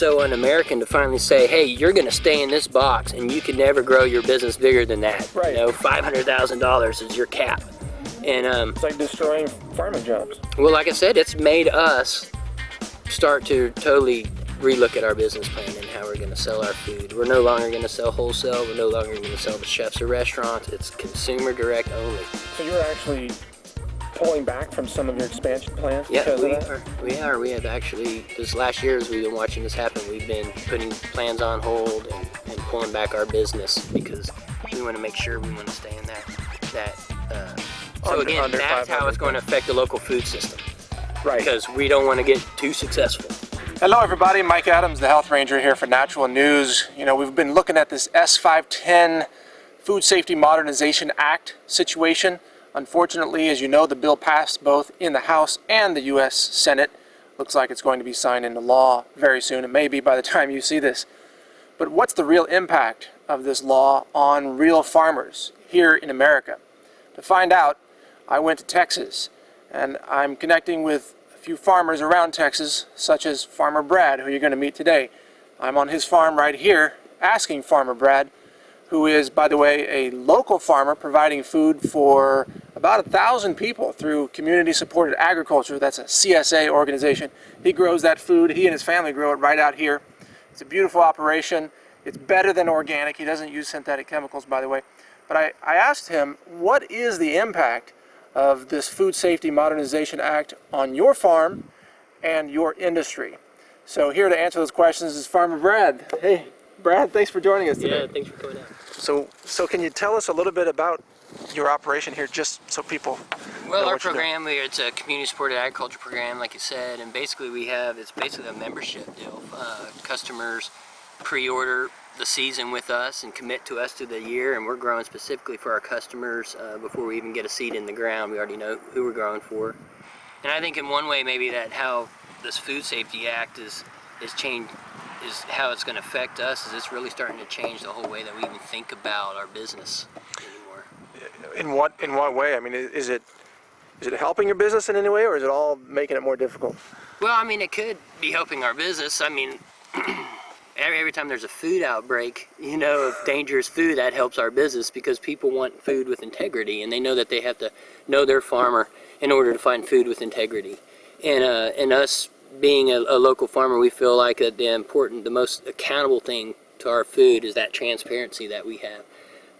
so un-American to finally say, hey, you're going to stay in this box and you can never grow your business bigger than that. Right. You know, $500,000 is your cap. And it's like destroying farming jobs. well, like I said, it's made us start to totally relook at our business plan and how we're going to sell our food. We're no longer going to sell wholesale. We're no longer going to sell to chefs or restaurants. It's consumer direct only. So you're actually pulling back from some of your expansion plans Yeah, because of that? we are. We have actually, this last year as we've been watching this happen, we've been putting plans on hold and pulling back our business because we want to make sure we want to stay in that. So again, that's how it's going to affect the local food system. Right. Because we don't want to get too successful. Hello everybody, Mike Adams, the Health Ranger here for Natural News. You know, we've been looking at this S510 Food Safety Modernization Act situation. Unfortunately, as you know, the bill passed both in the House and the U.S. Senate. Looks like it's going to be signed into law very soon. It may be by the time you see this. But what's the real impact of this law on real farmers here in America? To find out, I went to Texas, and I'm connecting with a few farmers around Texas, such as Farmer Brad, who you're going to meet today. I'm on his farm right here, asking Farmer Brad, who is, by the way, a local farmer providing food for about 1,000 people through community-supported agriculture. That's a CSA organization. He grows that food. He and his family grow it right out here. It's a beautiful operation. It's better than organic. He doesn't use synthetic chemicals, by the way. But I asked him, what is the impact of this Food Safety Modernization Act on your farm and your industry? So here to answer those questions is Farmer Brad. Hey, Brad, thanks for joining us today. Yeah, thanks for coming out. So can you tell us a little bit about your operation here, just so people Well, know our what you're doing? program, it's a community-supported agriculture program, like you said, and basically it's basically a membership deal. Customers pre-order the season with us and commit to us through the year, and we're growing specifically for our customers before we even get a seed in the ground. We already know who we're growing for. And I think in one way maybe that how this Food Safety Act is changed, is how it's going to affect us, is it's really starting to change the whole way that we even think about our business anymore. In what way? I mean, is it helping your business in any way, or is it all making it more difficult? Well, I mean, it could be helping our business. I mean, every time there's a food outbreak, you know, of dangerous food, that helps our business because people want food with integrity, and they know that they have to know their farmer in order to find food with integrity. And us being a local farmer, we feel like the most accountable thing to our food is that transparency that we have.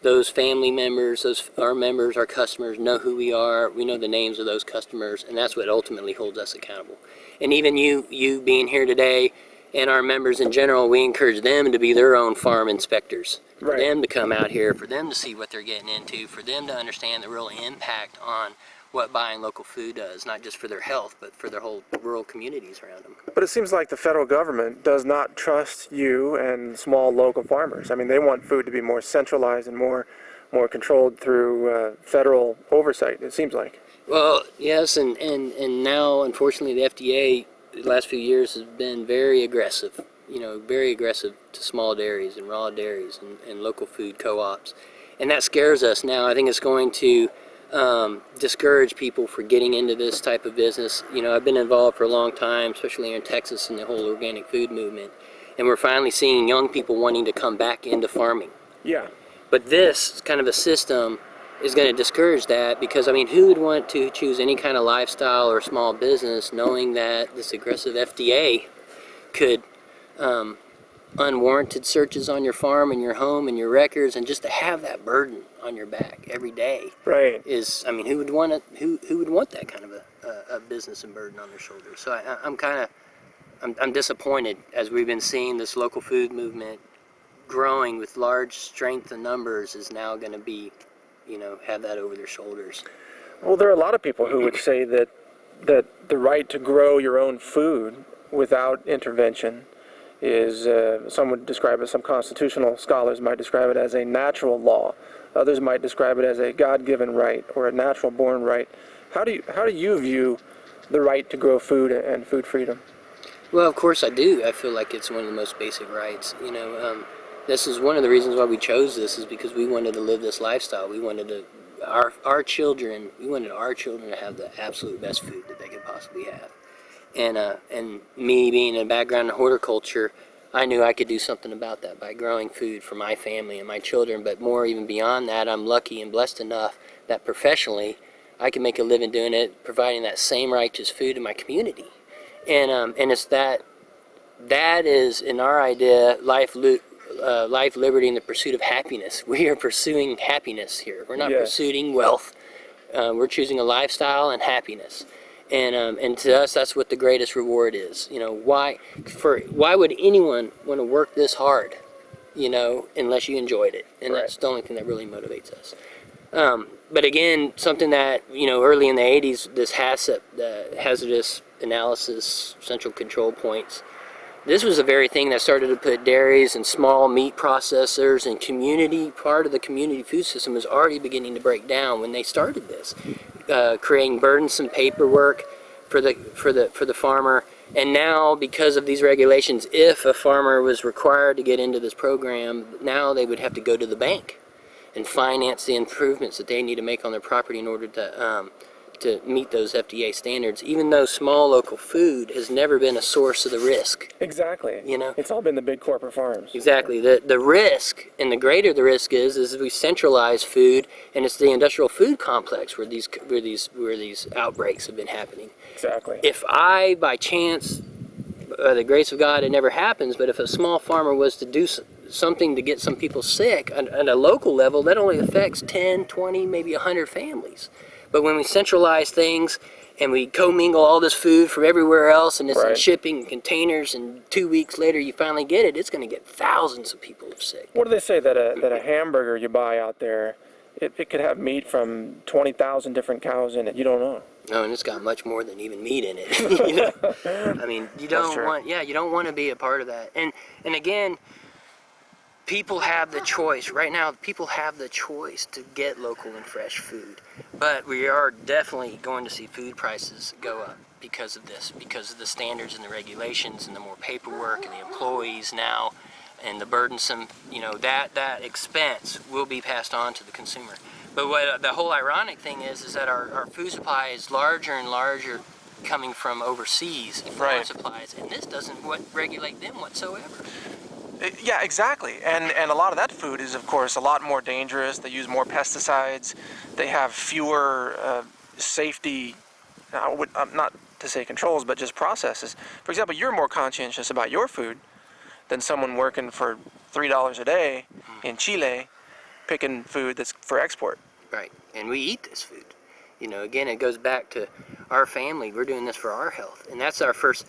Those family members, our members, our customers know who we are. We know the names of those customers, and that's what ultimately holds us accountable. And even you being here today, and our members in general, we encourage them to be their own farm inspectors. For Right. them to come out here, for them to see what they're getting into, for them to understand the real impact on what buying local food does, not just for their health, but for their whole rural communities around them. But it seems like the federal government does not trust you and small local farmers. I mean, they want food to be more centralized and more controlled through federal oversight, it seems like. Well, yes, and now, unfortunately, the FDA, the last few years, has been very aggressive, very aggressive to small dairies and raw dairies and local food co-ops. And that scares us now. I think it's going to discourage people for getting into this type of business. I've been involved for a long time, especially here in Texas, in the whole organic food movement. And we're finally seeing young people wanting to come back into farming. Yeah. But this kind of a system is going to discourage that because, I mean, who would want to choose any kind of lifestyle or small business knowing that this aggressive FDA could unwarranted searches on your farm and your home and your records, and just to have that burden on your back every day, Right. is, I mean, who would want it? Who would want that kind of a business and burden on their shoulders? So I'm disappointed as we've been seeing this local food movement growing with large strength and numbers is now going to be, have that over their shoulders. Well, there are a lot of people who would say that the right to grow your own food without intervention is, some would describe it, some constitutional scholars might describe it as a natural law. Others might describe it as a God-given right or a natural-born right. How do you view the right to grow food and food freedom? Well, of course I do. I feel like it's one of the most basic rights. This is one of the reasons why we chose this, is because we wanted to live this lifestyle. We wanted to, our children to have the absolute best food that they could possibly have. And me being in a background in horticulture, I knew I could do something about that by growing food for my family and my children. But more even beyond that, I'm lucky and blessed enough that professionally I can make a living doing it, providing that same righteous food in my community. And it's that is, in our idea, life, liberty, and the pursuit of happiness. We are pursuing happiness here. We're not pursuing wealth. We're choosing a lifestyle and happiness. And to us, that's what the greatest reward is. Why would anyone want to work this hard, unless you enjoyed it? And that's the only thing that really motivates us. But again, something that, early in the 80s, this HACCP, hazardous analysis central control points, this was the very thing that started to put dairies and small meat processors and part of the community food system was already beginning to break down when they started this, creating burdensome paperwork for the farmer. And now, because of these regulations, if a farmer was required to get into this program, now they would have to go to the bank and finance the improvements that they need to make on their property in order to meet those FDA standards, even though small local food has never been a source of the risk. Exactly. It's all been the big corporate farms. Exactly. The risk, and the greater the risk is we centralize food, and it's the industrial food complex where these outbreaks have been happening. Exactly. If I, by chance, the grace of God, it never happens, but if a small farmer was to do something to get some people sick at a local level, that only affects 10, 20, maybe 100 families. But when we centralize things and we commingle all this food from everywhere else, and it's in shipping containers, and 2 weeks later you finally get it, it's going to get thousands of people sick. What do they say that a hamburger you buy out there, it could have meat from 20,000 different cows in it? You don't know. No, and it's got much more than even meat in it. I mean, you don't want to be a part of that. And again, people have the choice. Right now, people have the choice to get local and fresh food. But we are definitely going to see food prices go up because of this, because of the standards and the regulations and the more paperwork and the employees now and the burdensome, that expense will be passed on to the consumer. But what the whole ironic thing is that our food supply is larger and larger coming from overseas foreign supplies, and this doesn't regulate them whatsoever. Yeah, exactly. And a lot of that food is, of course, a lot more dangerous. They use more pesticides. They have fewer safety, not to say controls, but just processes. For example, you're more conscientious about your food than someone working for $3 a day in Chile picking food that's for export. Right. And we eat this food. Again, it goes back to our family. We're doing this for our health. And that's our first,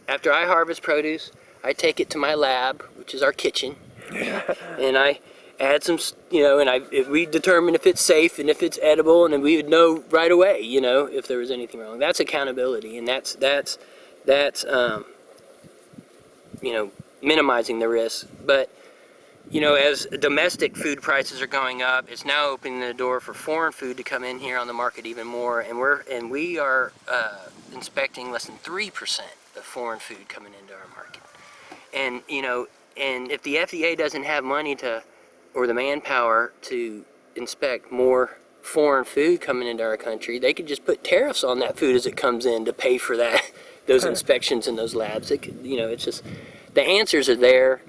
after I harvest produce, I take it to my lab, which is our kitchen, and I add some, if we determine if it's safe and if it's edible, and then we would know right away, if there was anything wrong. That's accountability, and that's minimizing the risk. But, as domestic food prices are going up, it's now opening the door for foreign food to come in here on the market even more, and we are inspecting less than 3% of foreign food coming into our market. And and if the FDA doesn't have money or the manpower to inspect more foreign food coming into our country, they could just put tariffs on that food as it comes in to pay for those inspections in those labs. It's just, the answers are there,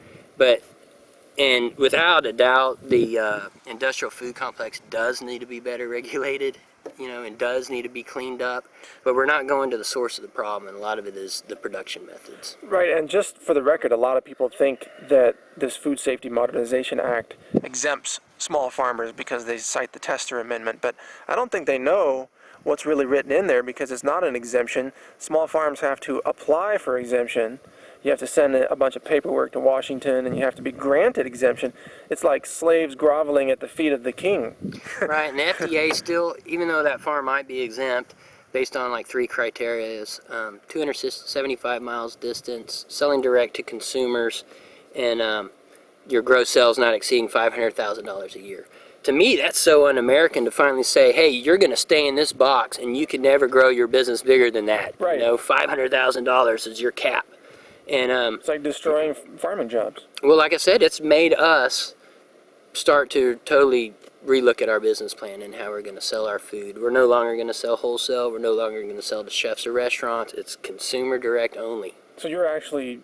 and without a doubt, the industrial food complex does need to be better regulated, and does need to be cleaned up, but we're not going to the source of the problem, and a lot of it is the production methods. Right, and just for the record, a lot of people think that this Food Safety Modernization Act exempts small farmers because they cite the Tester Amendment, but I don't think they know what's really written in there, because it's not an exemption. Small farms have to apply for exemption. You have to send a bunch of paperwork to Washington, and you have to be granted exemption. It's like slaves groveling at the feet of the king. Right, and the FDA still, even though that farm might be exempt, based on like 3 criteria, 275 miles distance, selling direct to consumers, and your gross sales not exceeding $500,000 a year. To me, that's so un-American to finally say, hey, you're going to stay in this box, and you can never grow your business bigger than that. Right. $500,000 is your cap. And it's like destroying farming jobs. Well, like I said, it's made us start to totally relook at our business plan and how we're going to sell our food. We're no longer going to sell wholesale. We're no longer going to sell to chefs or restaurants. It's consumer direct only. So you're actually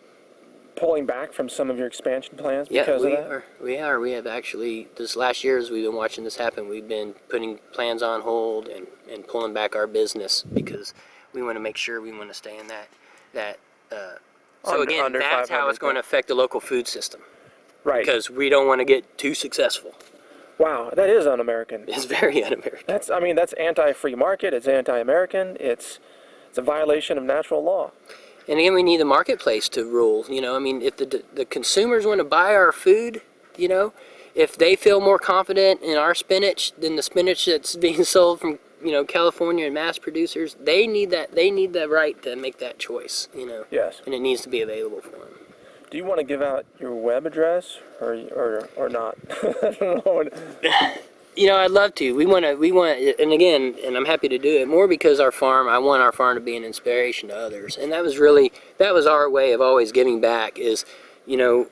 pulling back from some of your expansion plans Yeah, because of we that? are. We are. We have actually, this last year as we've been watching this happen, we've been putting plans on hold and pulling back our business because we want to make sure we want to stay in that. So again, Under that's how 500, it's going to affect the local food system Right. because we don't want to get too successful. Wow, that is un-American. It's very un-American. That's anti-free market. It's anti-American. It's a violation of natural law. And again, we need the marketplace to rule. You know, I mean, if the consumers want to buy our food, you know, if they feel more confident in our spinach than the spinach that's being sold from, you know, California and mass producers, they need that. They need the right to make that choice. You know. Yes. And it needs to be available for them. Do you want to give out your web address or not? I don't know. You know, I'd love to. We want, and again, and I'm happy to do it more because I want our farm to be an inspiration to others, and that was our way of always giving back. Is, you know,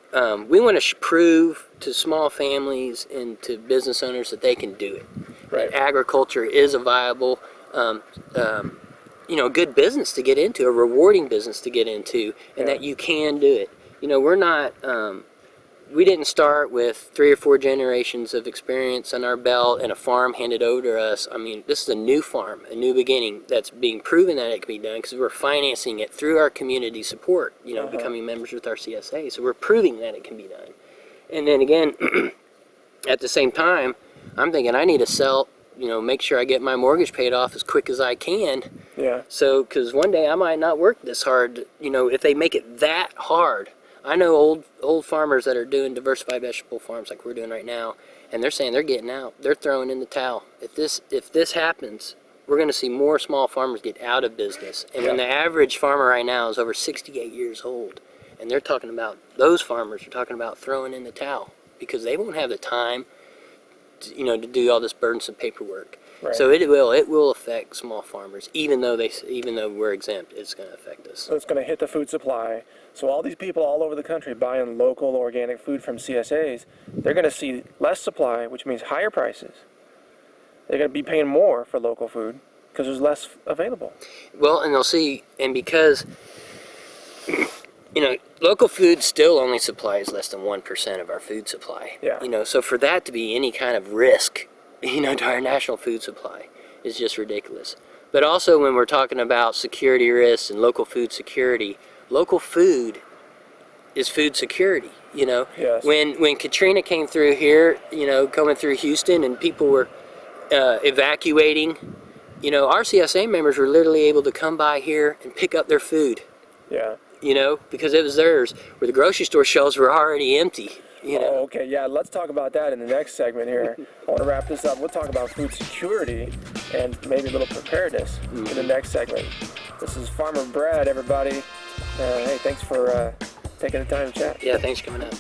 we want to prove to small families and to business owners that they can do it. Right. That agriculture is a viable, you know, good business to get into, a rewarding business to get into, and that you can do it. You know, we're not. We didn't start with 3 or 4 generations of experience on our belt and a farm handed over to us. I mean, this is a new farm, a new beginning that's being proven that it can be done because we're financing it through our community support, you know, becoming members with our CSA. So we're proving that it can be done. And then again, at the same time, I'm thinking I need to sell, you know, make sure I get my mortgage paid off as quick as I can. Yeah. So, because one day I might not work this hard, you know, if they make it that hard. I know old farmers that are doing diversified vegetable farms like we're doing right now, and they're saying they're getting out. They're throwing in the towel. If this happens, we're going to see more small farmers get out of business. And when the average farmer right now is over 68 years old, and they're talking about, those farmers are talking about throwing in the towel because they won't have the time to, you know, to do all this burdensome paperwork. Right. So it will affect small farmers, even though we're exempt. It's going to affect us. So it's going to hit the food supply. So all these people all over the country buying local organic food from CSAs, they're going to see less supply, which means higher prices. They're going to be paying more for local food because there's less available. Well, and they'll see, and because, you know, local food still only supplies less than 1% of our food supply. Yeah. You know, so for that to be any kind of risk, you know, to our national food supply is just ridiculous. But also when we're talking about security risks and local food security, local food is food security, you know. Yes. When Katrina came through here, you know, coming through Houston and people were evacuating, you know, our CSA members were literally able to come by here and pick up their food. Yeah. You know, because it was theirs, where the grocery store shelves were already empty. You know. Oh, okay, yeah, let's talk about that in the next segment here. I want to wrap this up. We'll talk about food security and maybe a little preparedness in the next segment. This is Farmer Brad, everybody. Hey, thanks for taking the time to chat. Yeah, thanks for coming up.